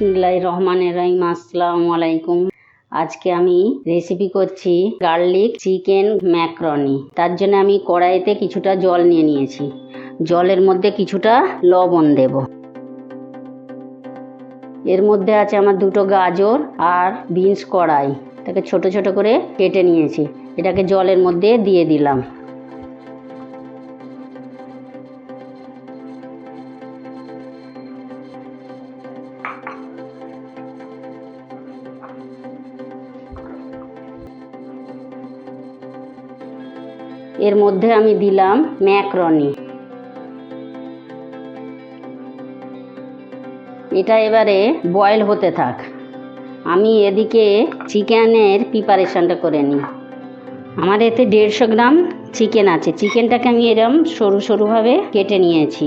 বিসমিল্লাহির রহমানির রহিম। আসসালামু আলাইকুম। আজকে আমি রেসিপি করছি গার্লিক চিকেন ম্যাকারনি। তার জন্য আমি কড়াইতে কিছুটা জল নিয়ে নিয়েছি। জলের মধ্যে কিছুটা লবণ দেব। এর মধ্যে আছে আমার দুটো গাজর আর বিনস কড়াই, এটাকে ছোট ছোট করে কেটে নিয়েছি। এটাকে জলের মধ্যে দিয়ে দিলাম। এর মধ্যে আমি দিলাম ম্যাকারনি। এটা এবারে বয়েল হতে থাক, আমি এদিকে চিকেনের প্রিপারেশনটা করে নিই। আমার এতে 150 গ্রাম চিকেন আছে। চিকেনটাকে আমি এরম সরু সরুভাবে কেটে নিয়েছি।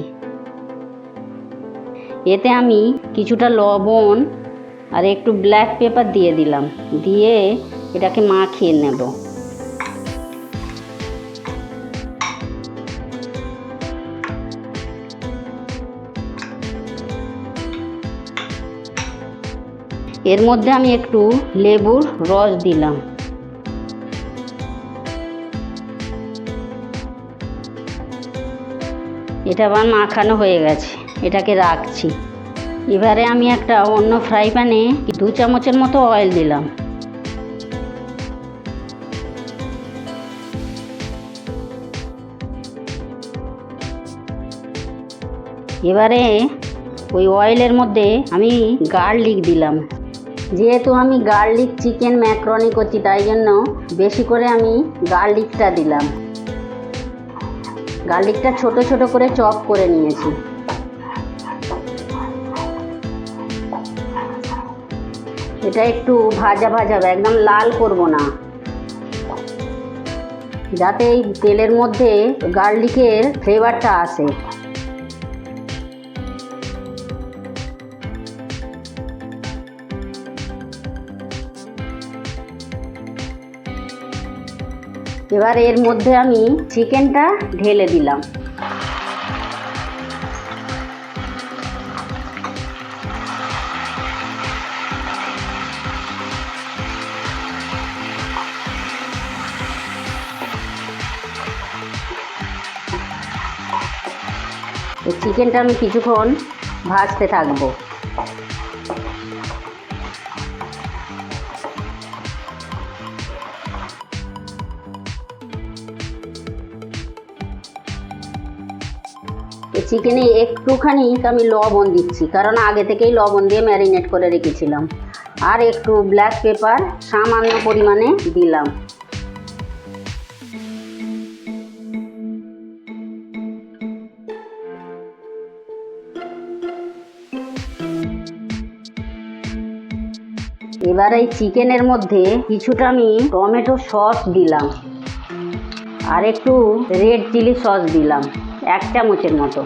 এতে আমি কিছুটা লবণ আর একটু ব্ল্যাক পেপার দিয়ে দিলাম, দিয়ে এটাকে মাখিয়ে নেব। এর মধ্যে আমি একটু লেবুর রস দিলাম। এটা আবার মাখানো হয়ে গেছে, এটাকে রাখছি। এবারে আমি একটা অন্য ফ্রাই প্যানে 2 চামচের মতো অয়েল দিলাম। এবারে ওই অয়েলের মধ্যে আমি গার্লিক দিলাম। যেহেতু আমি গার্লিক চিকেন ম্যাকারনি করছি, তাই জন্য বেশি করে আমি গার্লিকটা দিলাম। গার্লিকটা ছোট ছোট করে চপ করে নিয়েছি। এটা একটু ভাজা ভাজা হবে, একদম লাল করব না, যাতে এই তেলের মধ্যে গার্লিকের ফ্লেভারটা আসে। এবার এর মধ্যে আমি চিকেনটা ঢেলে দিলাম। এই চিকেনটা আমি কিছুক্ষণ ভাজতে থাকবো। চিকেনে একটুখানি আমি লবণ দিচ্ছি, কারণ আগে থেকেই লবণ দিয়ে ম্যারিনেট করে রেখেছিলাম। আর একটু ব্ল্যাক পেপার সামান্য পরিমাণে দিলাম। এবার এই চিকেনের মধ্যে কিছুটা আমি টমেটো সস দিলাম আর একটু রেড চিলি সস দিলাম, 1 চামচের মতো।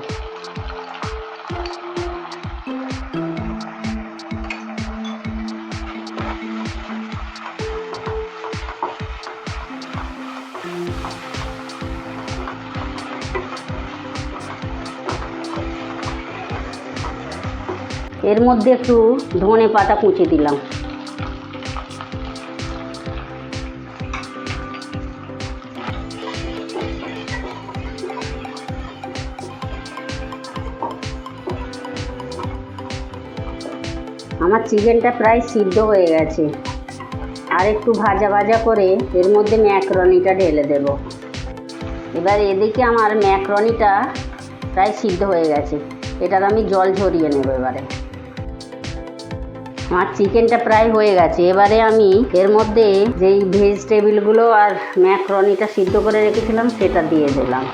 এর মধ্যে একটু ধনে পাতা কুচি দিলাম। আমার চিকেনটা প্রায় সিদ্ধ হয়ে গেছে। আর একটু ভাজা ভাজা করে এর মধ্যে ম্যাকারনিটা ঢেলে দেব। এবার এদিকে আমার ম্যাকারনিটা প্রায় সিদ্ধ হয়ে গেছে, এটার আমি জল ঝরিয়ে নেব। এবারে আমার চিকেনটা প্রায় হয়ে গেছে। এবারে আমি এর মধ্যে যেই ভেজিটেবিলগুলো আর ম্যাকারনিটা সিদ্ধ করে রেখেছিলাম সেটা দিয়ে দিলাম।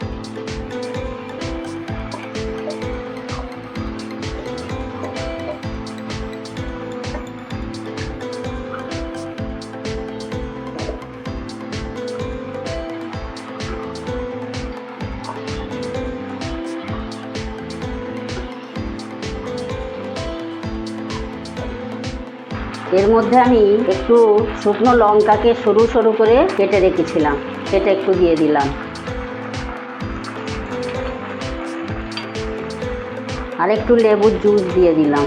এর মধ্যে আমি একটু শুকনো লঙ্কাকে সরু সরু করে কেটে রেখেছিলাম, সেটা একটু দিয়ে দিলাম। আর একটু লেবুর জুস দিয়ে দিলাম।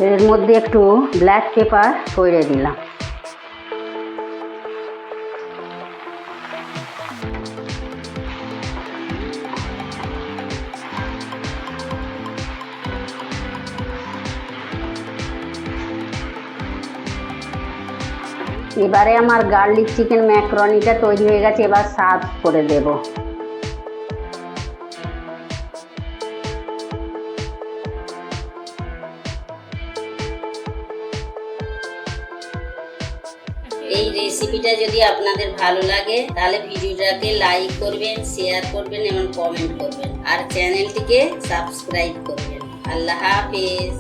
এর মধ্যে একটু ব্ল্যাক পেপার ছড়িয়ে দিলাম। এবারে আমার গার্লিক চিকেন ম্যাকারনিটা তৈরি হয়ে গেছে, এবার সার্ভ করে দেব। এই রেসিপিটা যদি আপনাদের ভালো লাগে তাহলে ভিডিওটাকে লাইক করবেন, শেয়ার করবেন এবং কমেন্ট করবেন, আর চ্যানেলটিকে সাবস্ক্রাইব করবেন। আল্লাহ হাফেজ।